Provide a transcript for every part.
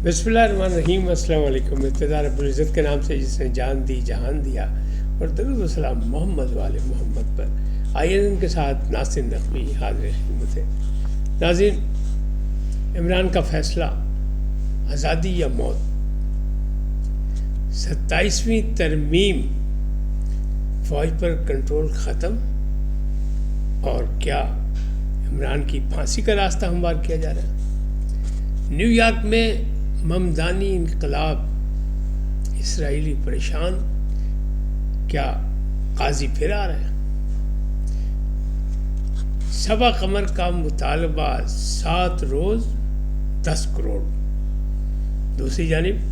بسم اللہ الرحمن الرحیم۔ السلام علیکم۔ ابتدا رب العزت کے نام سے جس نے جان دی جہان دیا، اور درود و سلام محمد والے محمد پر۔ آئیے ان کے ساتھ ناصر نقوی حاضر خدمت ہے۔ ناظرین، عمران کا فیصلہ آزادی یا موت، 27ویں ترمیم، فوج پر کنٹرول ختم، اور کیا عمران کی پھانسی کا راستہ ہموار کیا جا رہا ہے؟ نیو یارک میں ممدانی انقلاب، اسرائیلی پریشان، کیا قاضی پھر آ رہا ہے؟ سبا قمر کا مطالبہ 7 روز 10 کروڑ۔ دوسری جانب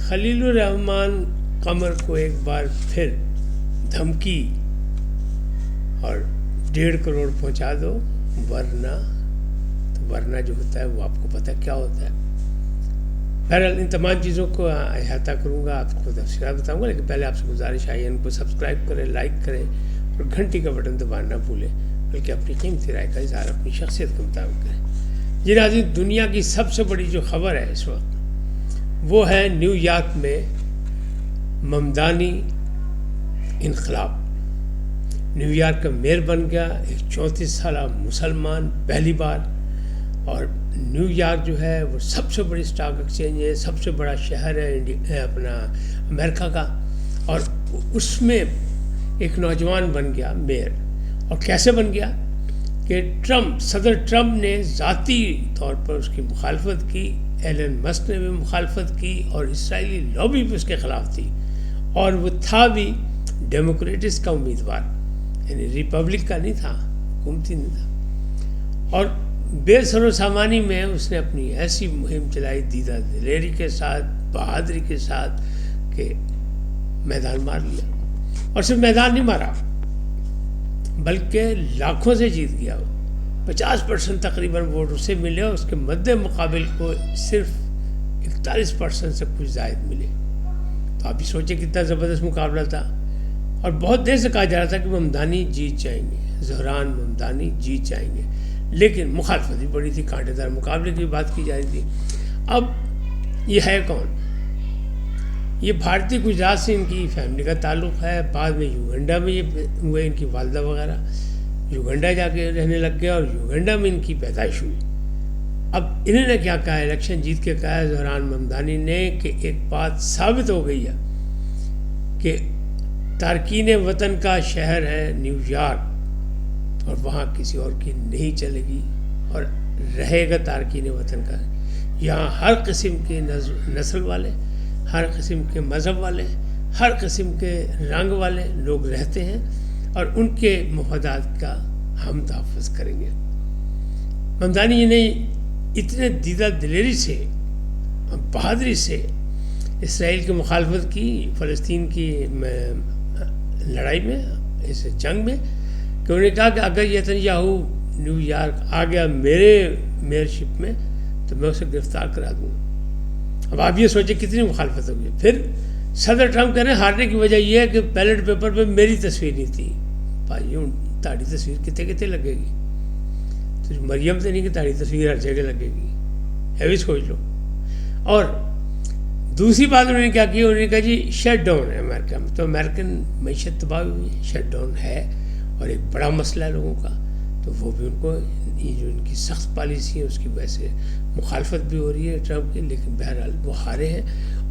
خلیل الرحمان قمر کو ایک بار پھر دھمکی اور 1.5 کروڑ پہنچا دو، ورنہ جو ہوتا ہے وہ آپ کو پتہ کیا ہوتا ہے۔ بہرحال ان تمام چیزوں کو احاطہ کروں گا، آپ کو تفصیلات بتاؤں گا، لیکن پہلے آپ سے گزارش ہے ان کو سبسکرائب کریں، لائک کریں اور گھنٹی کا بٹن دبانا نہ بھولیں، بلکہ اپنی قیمتی رائے کا اظہار اپنی شخصیت کے مطابق کریں۔ جی ناظرین، دنیا کی سب سے بڑی جو خبر ہے اس وقت وہ ہے نیو یارک میں ممدانی انقلاب۔ نیو یارک کا میئر بن گیا ایک 34 سالہ مسلمان پہلی بار، اور نیو یارک جو ہے وہ سب سے بڑی اسٹاک ایکسچینج ہے، سب سے بڑا شہر ہے اپنا امریکہ کا، اور اس میں ایک نوجوان بن گیا میئر۔ اور کیسے بن گیا کہ صدر ٹرمپ نے ذاتی طور پر اس کی مخالفت کی، ایلن مسک نے بھی مخالفت کی، اور اسرائیلی لابی بھی اس کے خلاف تھی، اور وہ تھا بھی ڈیموکریٹس کا امیدوار، یعنی ریپبلک کا نہیں تھا، حکومتی نہیں تھا۔ اور بے سر و سامانی میں اس نے اپنی ایسی مہم چلائی دیدہ دلیری کے ساتھ، بہادری کے ساتھ، کہ میدان مار لیا۔ اور صرف میدان نہیں مارا بلکہ لاکھوں سے جیت گیا۔ 50% تقریباً ووٹ اسے ملے، اور اس کے مد مقابل کو صرف 41% سے کچھ زائد ملے۔ تو آپ ہی سوچیں کتنا زبردست مقابلہ تھا، اور بہت دیر سے کہا جا رہا تھا کہ ممدانی جیت جائیں گے، زہران ممدانی جیت جائیں گے، لیکن مخالفت بھی بڑی تھی، کانٹے دار مقابلے کی بات کی جا رہی تھی۔ اب یہ ہے کون؟ یہ بھارتی گجرات سے ان کی فیملی کا تعلق ہے، بعد میں یوگنڈا میں یہ ہوئے، ان کی والدہ وغیرہ یوگنڈا جا کے رہنے لگ گئے، اور یوگنڈا میں ان کی پیدائش ہوئی۔ اب انہوں نے کیا کہا، الیکشن جیت کے کہا ہے زہران ممدانی نے کہ ایک بات ثابت ہو گئی ہے کہ تارکین وطن کا شہر ہے نیو یارک، اور وہاں کسی اور کی نہیں چلے گی، اور رہے گا تارکین وطن کا۔ یہاں ہر قسم کے نسل والے، ہر قسم کے مذہب والے، ہر قسم کے رنگ والے لوگ رہتے ہیں، اور ان کے مفادات کا ہم تحفظ کریں گے۔ ممدانی نے اتنے دیدہ دلیری سے، بہادری سے اسرائیل کی مخالفت کی، فلسطین کی لڑائی میں، اس جنگ میں، کہ انہوں نے کہا کہ اگر نتنیاہو نیو یارک آ گیا میرے میئرشپ میں تو میں اسے گرفتار کرا دوں گا۔ اب آپ یہ سوچیں کتنی مخالفت ہوگی۔ پھر صدر ٹرمپ کہہ رہے ہیں ہارنے کی وجہ یہ ہے کہ بیلٹ پیپر پہ میری تصویر نہیں تھی۔ بھائیوں، تاڑی تصویر کتنے لگے گی؟ تو مریم سے نہیں کہ تاڑی تصویر ہر جگہ لگے گی، ہے بھی سوچ لو۔ اور دوسری بات انہوں نے کیا کی، انہوں نے کہا جی شٹ ڈاؤن ہے امریکہ میں، تو امریکن معیشت تباہ ہوئی ہے، شٹ ڈاؤن ہے، اور ایک بڑا مسئلہ ہے لوگوں کا، تو وہ بھی ان کو یہ جو ان کی سخت پالیسی ہے اس کی وجہ سے مخالفت بھی ہو رہی ہے ٹرمپ کی، لیکن بہرحال وہ ہارے ہیں۔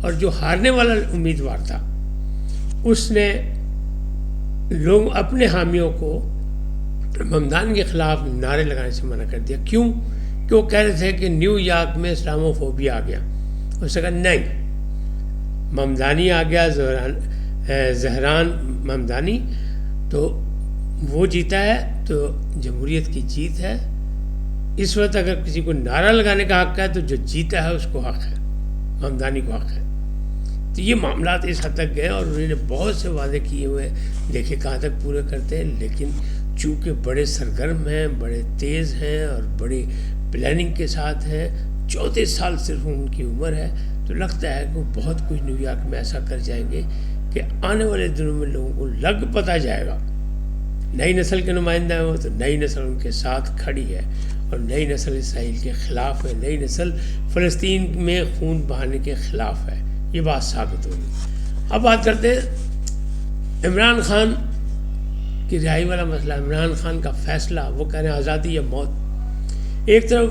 اور جو ہارنے والا امیدوار تھا اس نے لوگ اپنے حامیوں کو ممدانی کے خلاف نعرے لگانے سے منع کر دیا۔ کیوں؟ کہ وہ کہہ رہے تھے کہ نیو یارک میں اسلاموفوبیا آ گیا۔ اس نے کہا نہیں، ممدانی آ گیا، زہران ممدانی، تو وہ جیتا ہے تو جمہوریت کی جیت ہے۔ اس وقت اگر کسی کو نعرہ لگانے کا حق ہے تو جو جیتا ہے اس کو حق ہے، ممدانی کو حق ہے۔ تو یہ معاملات اس حد تک گئے، اور انہوں نے بہت سے وعدے کیے ہوئے، دیکھیں کہاں تک پورے کرتے ہیں، لیکن چونکہ بڑے سرگرم ہیں، بڑے تیز ہیں، اور بڑی پلاننگ کے ساتھ ہیں، 34 سال صرف ان کی عمر ہے، تو لگتا ہے کہ وہ بہت کچھ نیو یارک میں ایسا کر جائیں گے کہ آنے والے دنوں میں لوگوں کو لگ پتہ جائے گا۔ نئی نسل کے نمائندہ ہیں وہ، تو نئی نسل ان کے ساتھ کھڑی ہے، اور نئی نسل اسرائیل کے خلاف ہے، نئی نسل فلسطین میں خون بہانے کے خلاف ہے، یہ بات ثابت ہوگی۔ اب بات کرتے ہیں عمران خان کی رہائی والا مسئلہ، عمران خان کا فیصلہ، وہ کہہ رہے ہیں آزادی یا موت۔ ایک طرف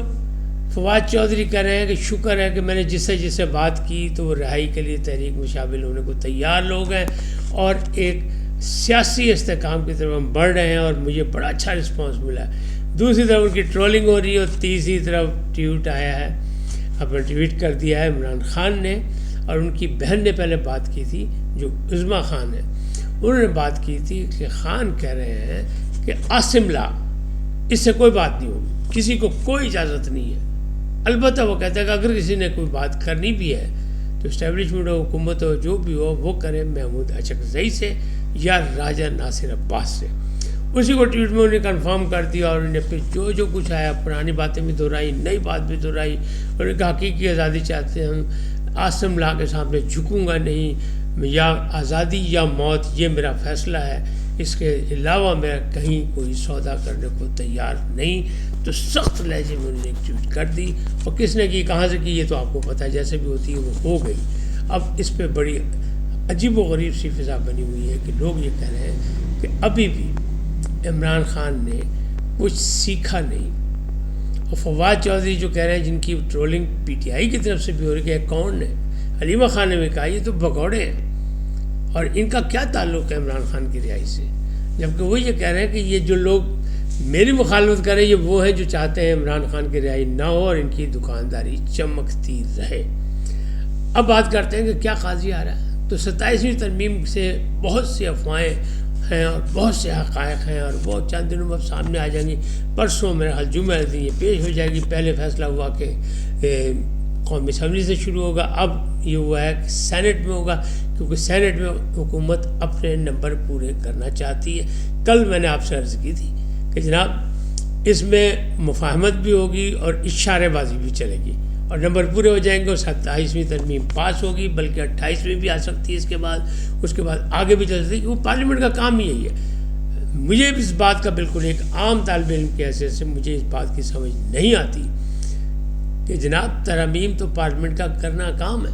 فواد چودھری کہہ رہے ہیں کہ شکر ہے کہ میں نے جس سے بات کی تو وہ رہائی کے لیے تحریک میں شامل ہونے کو تیار لوگ ہیں، اور ایک سیاسی استحکام کی طرف ہم بڑھ رہے ہیں اور مجھے بڑا اچھا رسپانس ملا ہے۔ دوسری طرف ان کی ٹرولنگ ہو رہی ہے، اور تیسری طرف ٹویٹ آیا ہے، اپنا ٹویٹ کر دیا ہے عمران خان نے، اور ان کی بہن نے پہلے بات کی تھی جو عظمیٰ خان ہے، انہوں نے بات کی تھی کہ خان کہہ رہے ہیں کہ عاصم لا، اس سے کوئی بات نہیں ہوگی، کسی کو کوئی اجازت نہیں ہے۔ البتہ وہ کہتے ہیں کہ اگر کسی نے کوئی بات کرنی بھی ہے تو اسٹیبلشمنٹ ہو، حکومت ہو، جو بھی ہو، وہ کرے محمود اچکزئی سے یا راجہ ناصر عباس سے۔ اسی کو ٹویٹ میں انہوں نے کنفرم کر دیا، اور انہوں نے پھر جو کچھ آیا پرانی باتیں بھی دہرائی، نئی بات بھی دہرائی، انہوں نے کہا حقیقی آزادی چاہتے ہیں ہم، عاصم لا کے سامنے جھکوں گا نہیں، یا آزادی یا موت یہ میرا فیصلہ ہے، اس کے علاوہ میں کہیں کوئی سودا کرنے کو تیار نہیں۔ تو سخت لہجے میں انہوں نے ایک ٹویٹ کر دی، اور کس نے کی، کہاں سے کی، یہ تو آپ کو پتہ ہے، جیسے بھی ہوتی ہے وہ ہو گئی۔ اب اس پہ بڑی عجیب و غریب سی فضا بنی ہوئی ہے کہ لوگ یہ کہہ رہے ہیں کہ ابھی بھی عمران خان نے کچھ سیکھا نہیں، اور فواد چودھری جو کہہ رہے ہیں جن کی ٹرولنگ پی ٹی آئی کی طرف سے بھی ہو رہی ہے کہ کون ہے، حلیمہ خان نے بھی کہا یہ تو بھگوڑے ہیں، اور ان کا کیا تعلق ہے عمران خان کی رہائی سے، جبکہ وہ یہ کہہ رہے ہیں کہ یہ جو لوگ میری مخالفت کر رہے ہیں یہ وہ ہیں جو چاہتے ہیں عمران خان کی رہائی نہ ہو اور ان کی دکانداری چمکتی رہے۔ اب بات کرتے ہیں کہ کیا قاضی آ رہا ہے، تو 27ویں ترمیم سے بہت سی افواہیں ہیں اور بہت سے حقائق ہیں، اور وہ چند دنوں میں سامنے آ جائیں گی۔ پرسوں میرے حال جمعہ دن یہ پیش ہو جائے گی۔ پہلے فیصلہ ہوا کہ قومی اسمبلی سے شروع ہوگا، اب یہ ہوا ہے کہ سینٹ میں ہوگا، کیونکہ سینٹ میں حکومت اپنے نمبر پورے کرنا چاہتی ہے۔ کل میں نے آپ سے عرض کی تھی کہ جناب اس میں مفاہمت بھی ہوگی اور اشارے بازی بھی چلے گی، اور نمبر پورے ہو جائیں گے، اور 27ویں ترمیم پاس ہوگی، بلکہ 28ویں بھی آ سکتی ہے اس کے بعد آگے بھی چل سکتی ہے، وہ پارلیمنٹ کا کام ہی یہی ہے۔ مجھے اس بات کا بالکل ایک عام طالب علم کی حیثیت سے مجھے اس بات کی سمجھ نہیں آتی کہ جناب ترمیم تو پارلیمنٹ کا کرنا کام ہے۔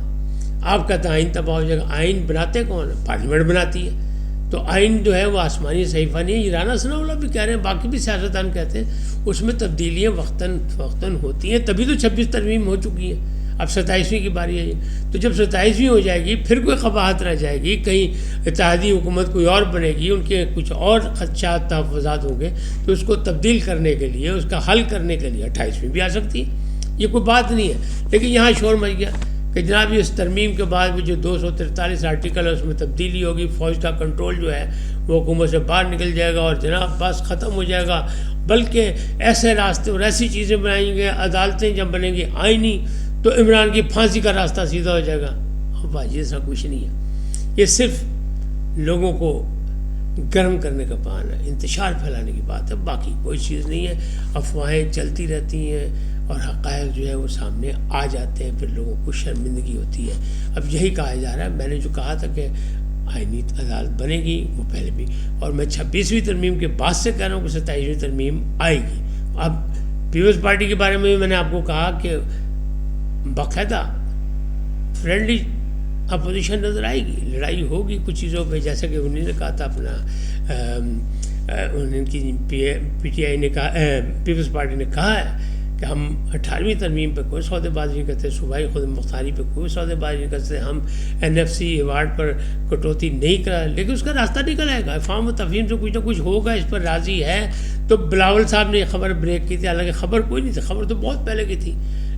آپ کا تو آئین تباہ ہو جائے گا، آئین بناتے کون ہے؟ پارلیمنٹ بناتی ہے۔ تو آئین جو ہے وہ آسمانی صحیفہ نہیں ہے، یہ رانا ثناء اللہ بھی کہہ رہے ہیں، باقی بھی سیاستدان کہتے ہیں، اس میں تبدیلیاں وقتاً ہوتی ہیں، تبھی تو 26 ترمیم ہو چکی ہیں، اب 27ویں کی باری ہے۔ تو جب 27ویں ہو جائے گی پھر کوئی قباحت رہ جائے گی، کہیں اتحادی حکومت کوئی اور بنے گی، ان کے کچھ اور خدشات تحفظات ہوں گے، تو اس کو تبدیل کرنے کے لیے، اس کا حل کرنے کے لیے 28ویں بھی آ سکتی ہے، یہ کوئی بات نہیں ہے۔ لیکن یہاں شور مچ گیا کہ جناب اس ترمیم کے بعد بھی جو 243 آرٹیکل ہے اس میں تبدیلی ہوگی، فوج کا کنٹرول جو ہے وہ حکومت سے باہر نکل جائے گا، اور جناب بس ختم ہو جائے گا، بلکہ ایسے راستے اور ایسی چیزیں بنائیں گے، عدالتیں جب بنیں گی آئینی، تو عمران کی پھانسی کا راستہ سیدھا ہو جائے گا۔ اب بھائی ایسا کچھ نہیں ہے، یہ صرف لوگوں کو گرم کرنے کا بہانہ ہے، انتشار پھیلانے کی بات ہے، باقی کوئی چیز نہیں ہے۔ افواہیں چلتی رہتی ہیں اور حقائق جو ہے وہ سامنے آ جاتے ہیں، پھر لوگوں کو شرمندگی ہوتی ہے۔ اب یہی کہا جا رہا ہے، میں نے جو کہا تھا کہ آئینی عدالت بنے گی وہ پہلے بھی، اور میں 26ویں ترمیم کے بعد سے کہہ رہا ہوں کہ 27ویں ترمیم آئے گی۔ اب پیپلز پارٹی کے بارے میں بھی میں نے آپ کو کہا کہ باقاعدہ فرینڈلی اپوزیشن نظر آئے گی، لڑائی ہوگی کچھ چیزوں پہ، جیسا کہ انہوں نے کہا تھا اپنا ان کی پی ٹی آئی نے کہا، پیپلز پارٹی نے کہا ہے کہ ہم 18ویں ترمیم پہ کوئی سودے بازی نہیں کرتے، صوبائی خود مختاری پہ کوئی سودے بازی نہیں کرتے، ہم NFC ایوارڈ پر کٹوتی نہیں کرا، لیکن اس کا راستہ نکل آئے گا، افہام و تفہیم سے کچھ نہ کچھ ہوگا، اس پر راضی ہے۔ تو بلاول صاحب نے یہ خبر بریک کی تھی، حالانکہ خبر کوئی نہیں تھی، خبر تو بہت پہلے کی تھی،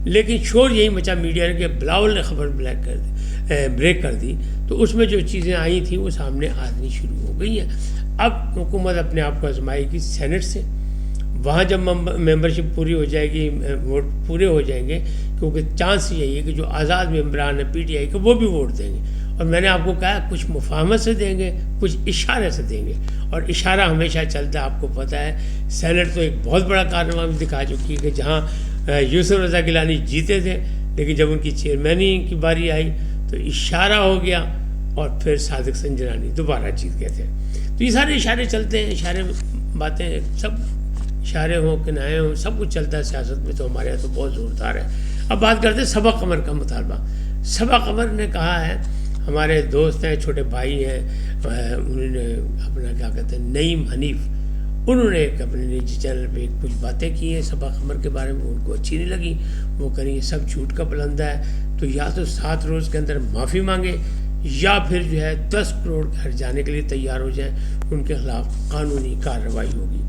لیکن شور یہی مچا میڈیا نے کہ بلاول نے خبر بریک کر دی، تو اس میں جو چیزیں آئی تھیں وہ سامنے آنی شروع ہو گئی ہیں۔ اب حکومت اپنے آپ کو آزمائے گی سینٹ سے، وہاں جب ممبرشپ پوری ہو جائے گی، ووٹ پورے ہو جائیں گے، کیونکہ چانس یہی ہے کہ جو آزاد ممبران ہیں PTI کے وہ بھی ووٹ دیں گے، اور میں نے آپ کو کہا کچھ مفاہمت سے دیں گے، کچھ اشارے سے دیں گے، اور اشارہ ہمیشہ چلتا ہے، آپ کو پتہ ہے سینٹ تو ایک بہت بڑا کارنامہ بھی دکھا چکی ہے کہ جہاں یوسف رضا گیلانی جیتے تھے، لیکن جب ان کی چیئرمینی کی باری آئی تو اشارہ ہو گیا، اور پھر صادق سنجرانی دوبارہ جیت گئے تھے۔ تو یہ سارے اشارے چلتے ہیں، اشارے باتیں سب اشارے ہوں کنائے ہوں سب کچھ چلتا ہے سیاست میں، تو ہمارے یہاں تو بہت زوردار ہے۔ اب بات کرتے ہیں صبا قمر کا مطالبہ۔ صبا قمر نے کہا ہے، ہمارے دوست ہیں، چھوٹے بھائی ہیں، انہوں نے اپنا کیا کہتے ہیں نعیم حنیف، انہوں نے ایک اپنے نجی چینل پہ کچھ باتیں کی ہیں صبا قمر کے بارے میں، ان کو اچھی نہیں لگی، وہ کہیں یہ سب جھوٹ کا پلندہ ہے، تو یا تو 7 روز کے اندر معافی مانگے یا پھر جو ہے 10 کروڑ گھر جانے کے لیے تیار ہو جائیں، ان کے خلاف قانونی کارروائی ہوگی۔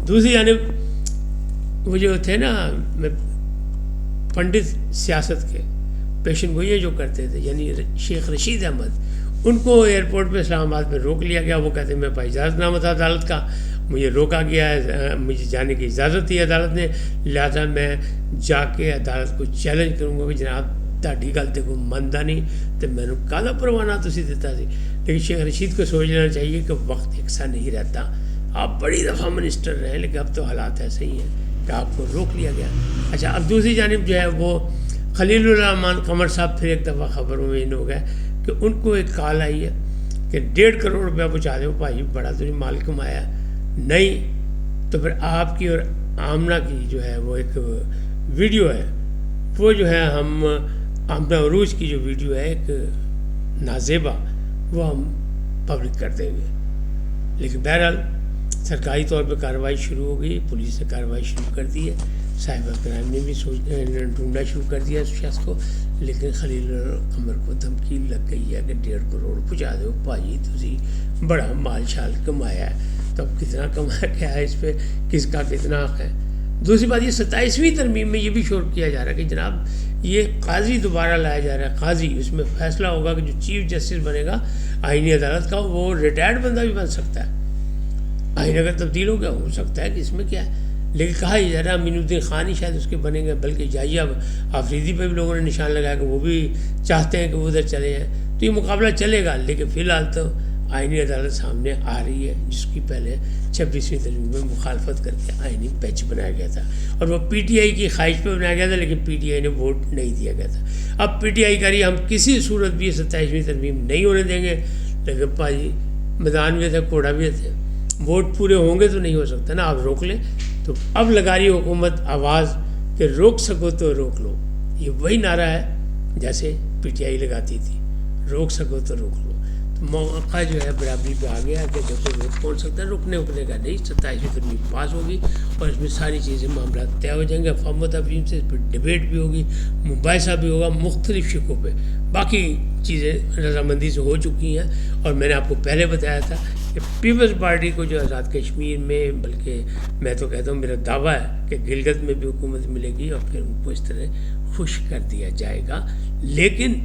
دوسری جانب وہ جو تھے نا پنڈت سیاست کے پیشن گوئیاں جو کرتے تھے، یعنی شیخ رشید احمد، ان کو ایئرپورٹ پہ اسلام آباد میں روک لیا گیا۔ وہ کہتے ہیں میں اجازت نامہ تھا عدالت کا، مجھے روکا گیا ہے، مجھے جانے کی اجازت دی عدالت نے، لہٰذا میں جا کے عدالت کو چیلنج کروں گا کہ جناب تہاڈی گل تے کوئی مندا نہیں تو میں نے کالا پروانہ تسی دیتا سی۔ لیکن شیخ رشید کو سوچ لینا چاہیے کہ وقت یکساں نہیں رہتا، آپ بڑی دفعہ منسٹر رہے لیکن اب تو حالات ایسے ہی ہیں کہ آپ کو روک لیا گیا۔ اچھا، اب دوسری جانب جو ہے وہ خلیل الرحمان قمر صاحب پھر ایک دفعہ خبروں میں ان ہو گئے کہ ان کو ایک کال آئی ہے کہ 1.5 کروڑ روپیہ پہنچا دو بھائی، بڑا تو مال کمایا نہیں، تو پھر آپ کی اور آمنہ کی جو ہے وہ ایک ویڈیو ہے، وہ جو ہے ہم آمنہ عروج کی جو ویڈیو ہے ایک نازیبہ، وہ ہم پبلک کر دیں گے۔ لیکن بہرحال سرکاری طور پہ کارروائی شروع ہو گئی، پولیس نے کارروائی شروع کر دی ہے، سائبر کرائم نے بھی ڈھونڈنا شروع کر دیا اس شخص کو، لیکن خلیل قمر کو دھمکی لگ گئی ہے کہ 1.5 کروڑ پہنچا دو بھائی، تسی بڑا مال شال کمایا ہے، تو اب کتنا کمایا کیا ہے، اس پہ کس کا کتنا حق ہے۔ دوسری بات یہ 27ویں ترمیم میں یہ بھی شور کیا جا رہا ہے کہ جناب یہ قاضی دوبارہ لایا جا رہا ہے، قاضی، اس میں فیصلہ ہوگا کہ جو چیف جسٹس بنے گا آئینی عدالت کا وہ ریٹائرڈ بندہ بھی بن سکتا ہے، آئین اگر تبدیل ہو گیا ہو سکتا ہے کہ اس میں کیا ہے، لیکن کہا یہ جا رہا امین الدین خان ہی شاید اس کے بنیں گے، بلکہ جائیہ آفریدی پہ بھی لوگوں نے نشان لگایا کہ وہ بھی چاہتے ہیں کہ وہ ادھر چلے جائیں، تو یہ مقابلہ چلے گا، لیکن فی الحال تو آئینی عدالت سامنے آ رہی ہے جس کی پہلے 26ویں ترمیم میں مخالفت کر کے آئینی بینچ بنایا گیا تھا، اور وہ پی ٹی آئی کی خواہش پہ بنایا گیا تھا، لیکن پی ٹی آئی نے ووٹ نہیں دیا گیا تھا۔ اب پی ٹی آئی کہہ رہی ہے ہم کسی صورت بھی 27ویں ترمیم نہیں ہونے دیں گے، لیکن بھائی میدان میں تھے کوڑا بھی تھے، ووٹ پورے ہوں گے تو نہیں ہو سکتا نا، آپ روک لیں، تو اب لگا رہی حکومت آواز کہ روک سکو تو روک لو، یہ وہی نعرہ ہے جیسے پی ٹی آئی لگاتی تھی، روک سکو تو روک لو، تو موقع جو ہے برابری پہ آ گیا کہ دیکھو روک کون سکتا ہے، رکنے کا نہیں، 27ویں ترمیم پاس ہوگی اور اس میں ساری چیزیں معاملات طے ہو جائیں گے، افہام و تفہیم سے، پھر ڈبیٹ بھی ہوگی، مباحثہ بھی ہوگا مختلف شقوں پہ، باقی چیزیں رضامندی سے ہو چکی ہیں، اور میں نے آپ کو پہلے بتایا تھا کہ پیپلز پارٹی کو جو آزاد کشمیر میں، بلکہ میں تو کہتا ہوں میرا دعویٰ ہے کہ گلگت میں بھی حکومت ملے گی اور پھر ان کو اس طرح خوش کر دیا جائے گا۔ لیکن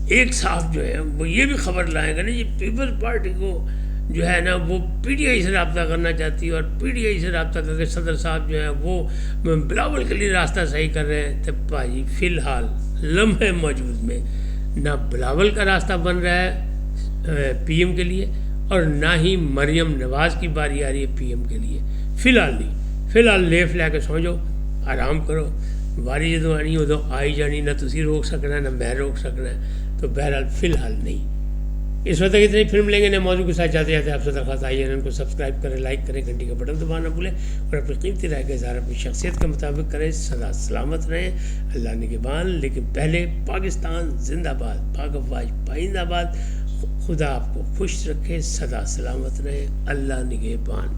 ایک صاحب جو ہے وہ یہ بھی خبر لائے گا نا، یہ پیپلز پارٹی کو جو ہے نا وہ پی ٹی آئی سے رابطہ کرنا چاہتی ہے، اور پی ٹی آئی سے رابطہ کر کے صدر صاحب جو ہیں وہ بلاول کے لیے راستہ صحیح کر رہے ہیں، تو بھائی فی الحال لمحے موجود میں نہ بلاول کا راستہ بن رہا ہے پی ایم کے لیے، اور نہ ہی مریم نواز کی باری آ رہی ہے پی ایم کے لیے، فی الحال نہیں، فی الحال لیف لے کے سو جاؤ، آرام کرو، واری جدوں آنی ادو آئی جانی، نہ تسی روک سکنا ہے نہ میں روک سکنا ہے، تو بہرحال فی الحال نہیں۔ اس وقت اتنی فلم لیں گے نئے موضوع کے ساتھ جاتے جاتے آپ سے درخواست آئی ہے ان کو سبسکرائب کریں، لائک کریں، گھنٹی کا بٹن دبانا بھولیں، اور اپنی قیمتی رائے کا اظہار اپنی شخصیت کے مطابق کریں۔ سدا سلامت رہیں، اللہ نگہبان، لیکن پہلے پاکستان زندہ باد، پاک افواج پائندہ باد، خدا آپ کو خوش رکھے، سدا سلامت رہے، اللہ نگہبان۔